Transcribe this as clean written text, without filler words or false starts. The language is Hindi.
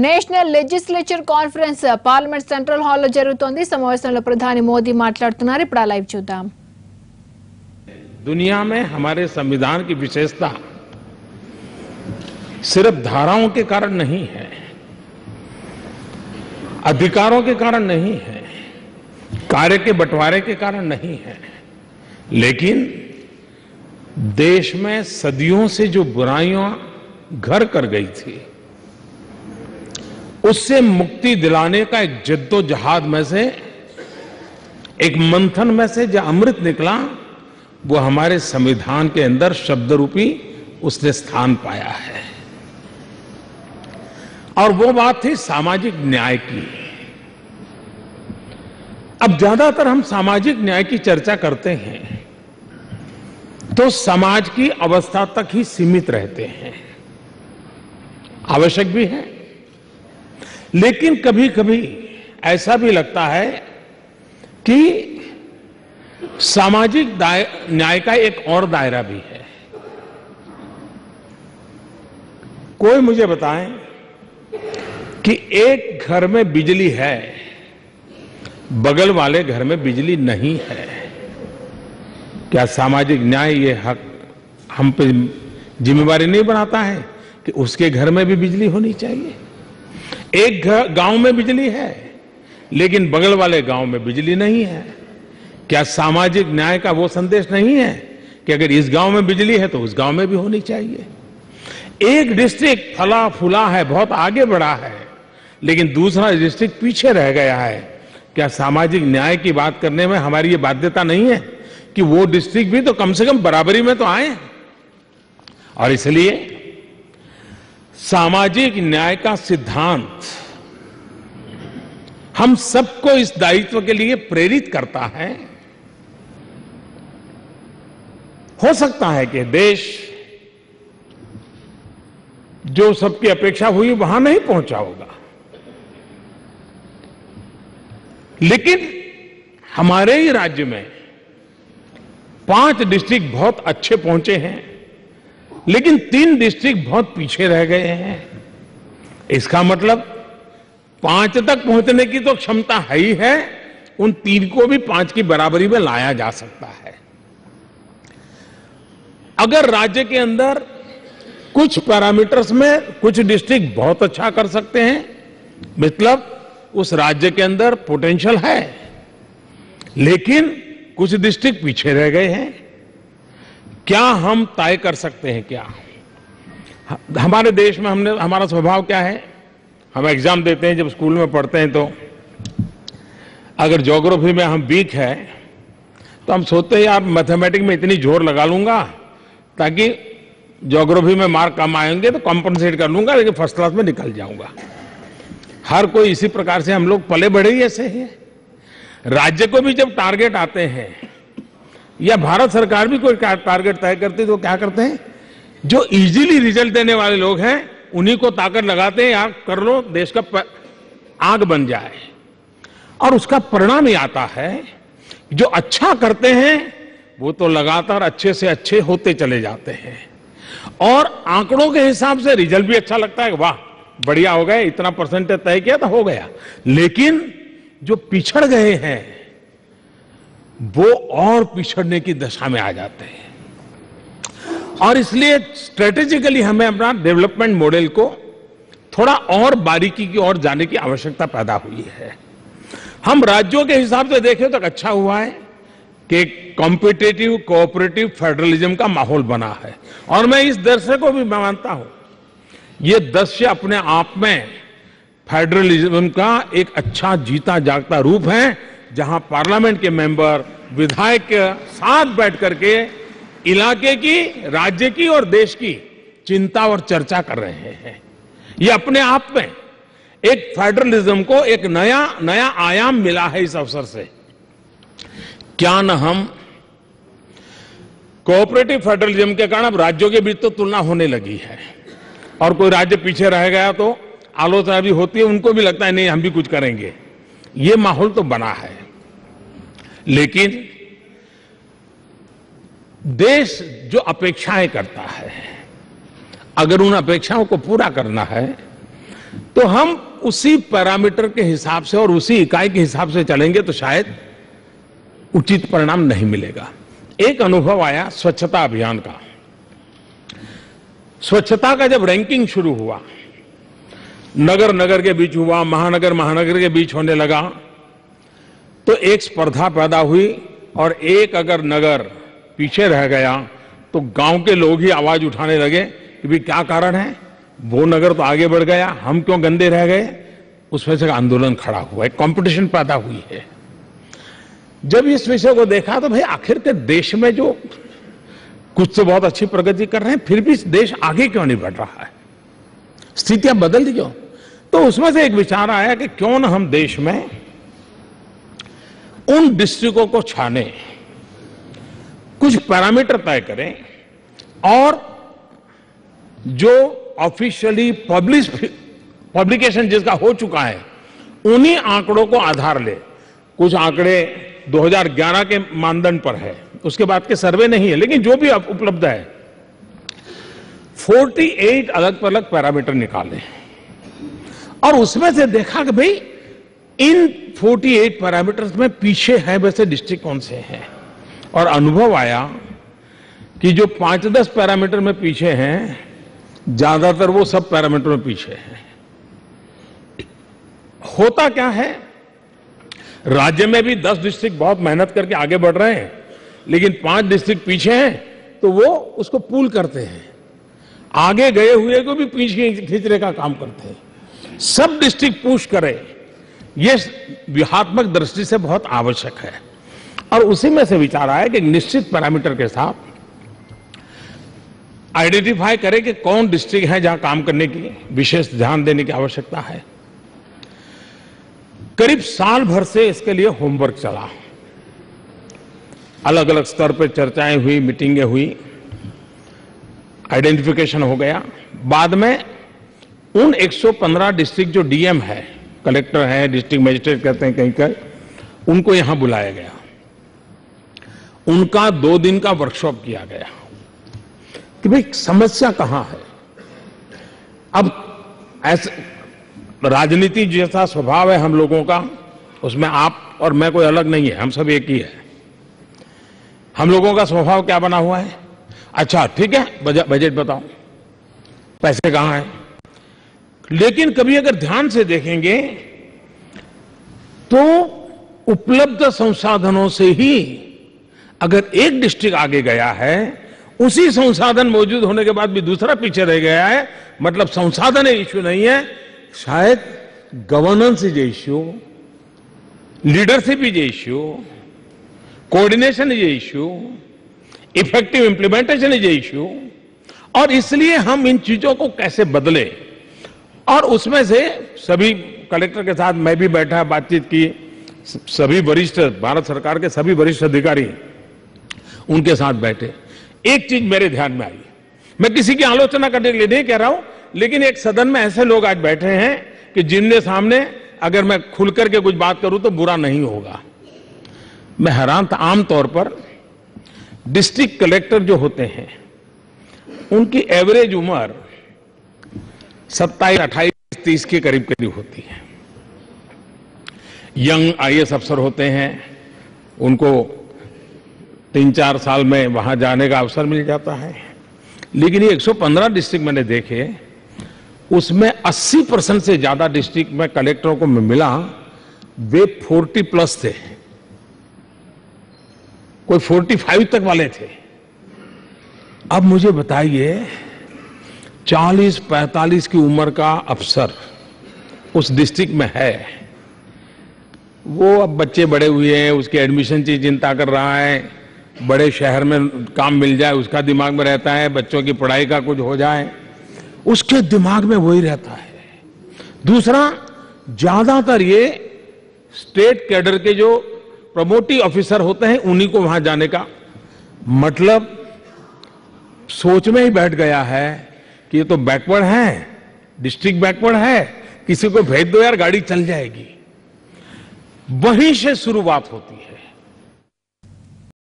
National legislature conference parliament central హాల్లో జరుగుతోంది. సమావేశంలో ప్రధాని మోదీ మాట్లాడుతున్నారు. ఇప్పుడు ఆ లైవ్ చూద్దాం. दुनिया में हमारे संविधान की विशेषता सिर्फ धाराओं के कारण नहीं है, अधिकारों के कारण नहीं है, कार्य के बंटवारे के कारण नहीं है, लेकिन देश में सदियों से जो बुराइयां घर कर गई थी उससे मुक्ति दिलाने का एक जद्दोजहद में से, एक मंथन में से जो अमृत निकला वो हमारे संविधान के अंदर शब्द रूपी उसने स्थान पाया है. और वो बात थी सामाजिक न्याय की. अब ज्यादातर हम सामाजिक न्याय की चर्चा करते हैं तो समाज की अवस्था तक ही सीमित रहते हैं. आवश्यक भी है, लेकिन कभी कभी ऐसा भी लगता है कि सामाजिक न्याय का एक और दायरा भी है. कोई मुझे बताएं कि एक घर में बिजली है, बगल वाले घर में बिजली नहीं है, क्या सामाजिक न्याय ये हक हम पे जिम्मेवारी नहीं बनाता है कि उसके घर में भी बिजली होनी चाहिए? एक गांव में बिजली है लेकिन बगल वाले गांव में बिजली नहीं है. क्या सामाजिक न्याय का वो संदेश नहीं है कि अगर इस गांव में बिजली है तो उस गांव में भी होनी चाहिए? एक डिस्ट्रिक्ट फला फूला है, बहुत आगे बढ़ा है, लेकिन दूसरा डिस्ट्रिक्ट पीछे रह गया है. क्या सामाजिक न्याय की बात करने में हमारी ये बाध्यता नहीं है कि वो डिस्ट्रिक्ट भी तो कम से कम बराबरी में तो आए? और इसलिए सामाजिक न्याय का सिद्धांत हम सबको इस दायित्व के लिए प्रेरित करता है. हो सकता है कि देश जो सबकी अपेक्षा हुई वहां नहीं पहुंचा होगा, लेकिन हमारे ही राज्य में 5 डिस्ट्रिक्ट बहुत अच्छे पहुंचे हैं, लेकिन 3 डिस्ट्रिक्ट बहुत पीछे रह गए हैं. इसका मतलब 5 तक पहुंचने की तो क्षमता है ही है, उन 3 को भी 5 की बराबरी में लाया जा सकता है. अगर राज्य के अंदर कुछ पैरामीटर्स में कुछ डिस्ट्रिक्ट बहुत अच्छा कर सकते हैं, मतलब उस राज्य के अंदर पोटेंशियल है, लेकिन कुछ डिस्ट्रिक्ट पीछे रह गए हैं, क्या हम तय कर सकते हैं? क्या हमारे देश में हमारा स्वभाव क्या है? हम एग्जाम देते हैं, जब स्कूल में पढ़ते हैं तो अगर ज्योग्राफी में हम वीक है तो हम सोचते हैं यार मैथमेटिक्स में इतनी जोर लगा लूंगा ताकि ज्योग्राफी में मार्क कम आएंगे तो कॉम्पनसेट कर लूंगा, लेकिन फर्स्ट क्लास में निकल जाऊंगा. हर कोई इसी प्रकार से हम लोग पले बढ़े ही ऐसे हैं. राज्य को भी जब टारगेट आते हैं या भारत सरकार भी कोई टारगेट तय करती है तो क्या करते हैं? जो इजीली रिजल्ट देने वाले लोग हैं उन्हीं को ताकत लगाते हैं, यार कर लो, देश का आग बन जाए. और उसका परिणाम ये आता है, जो अच्छा करते हैं वो तो लगातार अच्छे से अच्छे होते चले जाते हैं, और आंकड़ों के हिसाब से रिजल्ट भी अच्छा लगता है, वाह बढ़िया हो गए, इतना परसेंटेज तय किया तो हो गया. लेकिन जो पिछड़ गए हैं वो और पिछड़ने की दशा में आ जाते हैं. और इसलिए स्ट्रेटेजिकली हमें अपना डेवलपमेंट मॉडल को थोड़ा और बारीकी की ओर जाने की आवश्यकता पैदा हुई है. हम राज्यों के हिसाब से देखें तो अच्छा हुआ है कि कॉम्पिटिटिव कोऑपरेटिव फेडरलिज्म का माहौल बना है, और मैं इस दृश्य को भी मानता हूं. ये दृश्य अपने आप में फेडरलिज्म का एक अच्छा जीता जागता रूप है, जहां पार्लियामेंट के मेंबर विधायक के साथ बैठ करके इलाके की, राज्य की और देश की चिंता और चर्चा कर रहे हैं. ये अपने आप में एक फेडरलिज्म को एक नया आयाम मिला है इस अवसर से. क्या न हम कोऑपरेटिव फेडरलिज्म के कारण अब राज्यों के बीच तो तुलना होने लगी है, और कोई राज्य पीछे रह गया तो आलोचना भी होती है, उनको भी लगता है नहीं हम भी कुछ करेंगे. ये माहौल तो बना है, लेकिन देश जो अपेक्षाएं करता है, अगर उन अपेक्षाओं को पूरा करना है तो हम उसी पैरामीटर के हिसाब से और उसी इकाई के हिसाब से चलेंगे तो शायद उचित परिणाम नहीं मिलेगा। एक अनुभव आया स्वच्छता अभियान का। स्वच्छता का जब रैंकिंग शुरू हुआ, नगर नगर के बीच हुआ, महानगर महानगर के बीच होने लगा, तो एक स्पर्धा पैदा हुई और एक अगर नगर पीछे रह गया तो गांव के लोग ही आवाज उठाने लगे कि भाई क्या कारण है, वो नगर तो आगे बढ़ गया, हम क्यों गंदे रह गए। उसमें से आंदोलन खड़ा हुआ, एक कंपटीशन पैदा हुई है। जब इस विषय को देखा तो भाई आखिर के देश में जो कुछ तो बहुत अच्छी प्रगति कर रहे हैं, फिर भी देश आगे क्यों नहीं बढ़ रहा है, स्थितियां बदल क्यों। तो उसमें से एक विचार आया कि क्यों न हम देश में उन डिस्ट्रिक्टों को छाने, कुछ पैरामीटर तय करें और जो ऑफिशियली पब्लिकेशन जिसका हो चुका है उन्हीं आंकड़ों को आधार ले। कुछ आंकड़े 2011 के मानदंड पर है, उसके बाद के सर्वे नहीं है, लेकिन जो भी अब उपलब्ध है 48 अलग अलग पैरामीटर निकाले और उसमें से देखा कि भाई इन 48 पैरामीटर्स में पीछे हैं वैसे डिस्ट्रिक्ट कौन से हैं। और अनुभव आया कि जो 5-10 पैरामीटर में पीछे हैं, ज्यादातर वो सब पैरामीटर में पीछे हैं। होता क्या है, राज्य में भी 10 डिस्ट्रिक्ट बहुत मेहनत करके आगे बढ़ रहे हैं, लेकिन 5 डिस्ट्रिक्ट पीछे हैं तो वो उसको पूल करते हैं, आगे गए हुए को भी पीछे खींचने का काम करते हैं। सब डिस्ट्रिक्ट पुश करें, ये व्यूहात्मक दृष्टि से बहुत आवश्यक है। और उसी में से विचार आया कि एक निश्चित पैरामीटर के साथ आइडेंटिफाई करें कि कौन डिस्ट्रिक्ट है जहां काम करने की विशेष ध्यान देने की आवश्यकता है। करीब साल भर से इसके लिए होमवर्क चला, अलग अलग स्तर पर चर्चाएं हुई, मीटिंगें हुई, आइडेंटिफिकेशन हो गया। बाद में उन 115 डिस्ट्रिक्ट जो डीएम है, कलेक्टर है, डिस्ट्रिक्ट मजिस्ट्रेट कहते हैं कहीं कहीं, उनको यहां बुलाया गया, उनका 2 दिन का वर्कशॉप किया गया कि भाई समस्या कहां है। अब ऐसे राजनीति जैसा स्वभाव है हम लोगों का, उसमें आप और मैं कोई अलग नहीं है, हम सब एक ही है। हम लोगों का स्वभाव क्या बना हुआ है, अच्छा ठीक है बजट बताओ, पैसे कहां हैं। लेकिन कभी अगर ध्यान से देखेंगे तो उपलब्ध संसाधनों से ही अगर एक डिस्ट्रिक्ट आगे गया है, उसी संसाधन मौजूद होने के बाद भी दूसरा पीछे रह गया है, मतलब संसाधन इश्यू नहीं है, शायद governance is issue, leadership is issue, coordination is issue, effective implementation is issue. और इसलिए हम इन चीजों को कैसे बदले, और उसमें से सभी कलेक्टर के साथ मैं भी बैठा, बातचीत की, सभी वरिष्ठ भारत सरकार के सभी वरिष्ठ अधिकारी उनके साथ बैठे। एक चीज मेरे ध्यान में आई, मैं किसी की आलोचना करने के लिए नहीं कह रहा हूं, लेकिन एक सदन में ऐसे लोग आज बैठे हैं कि जिनके सामने अगर मैं खुल करके कुछ बात करूं तो बुरा नहीं होगा। मैं हैरान था, आमतौर पर डिस्ट्रिक्ट कलेक्टर जो होते हैं उनकी एवरेज उम्र 27, 28, 30 के करीब करीब होती है। यंग आईएएस अफसर होते हैं, उनको 3-4 साल में वहां जाने का अवसर मिल जाता है। लेकिन ये 115 डिस्ट्रिक्ट मैंने देखे, उसमें 80% से ज्यादा डिस्ट्रिक्ट में कलेक्टरों को मिला वे 40+ थे, कोई 45 तक वाले थे। अब मुझे बताइए 40-45 की उम्र का अफसर उस डिस्ट्रिक्ट में है, वो अब बच्चे बड़े हुए हैं, उसके एडमिशन की चिंता कर रहा है, बड़े शहर में काम मिल जाए उसका दिमाग में रहता है, बच्चों की पढ़ाई का कुछ हो जाए उसके दिमाग में वही रहता है। दूसरा, ज्यादातर ये स्टेट कैडर के जो प्रमोटिव ऑफिसर होते हैं उन्हीं को वहां जाने का मतलब सोच में ही बैठ गया है कि ये तो बैकवर्ड है, डिस्ट्रिक्ट बैकवर्ड है, किसी को भेज दो यार गाड़ी चल जाएगी। वहीं से शुरुआत होती है।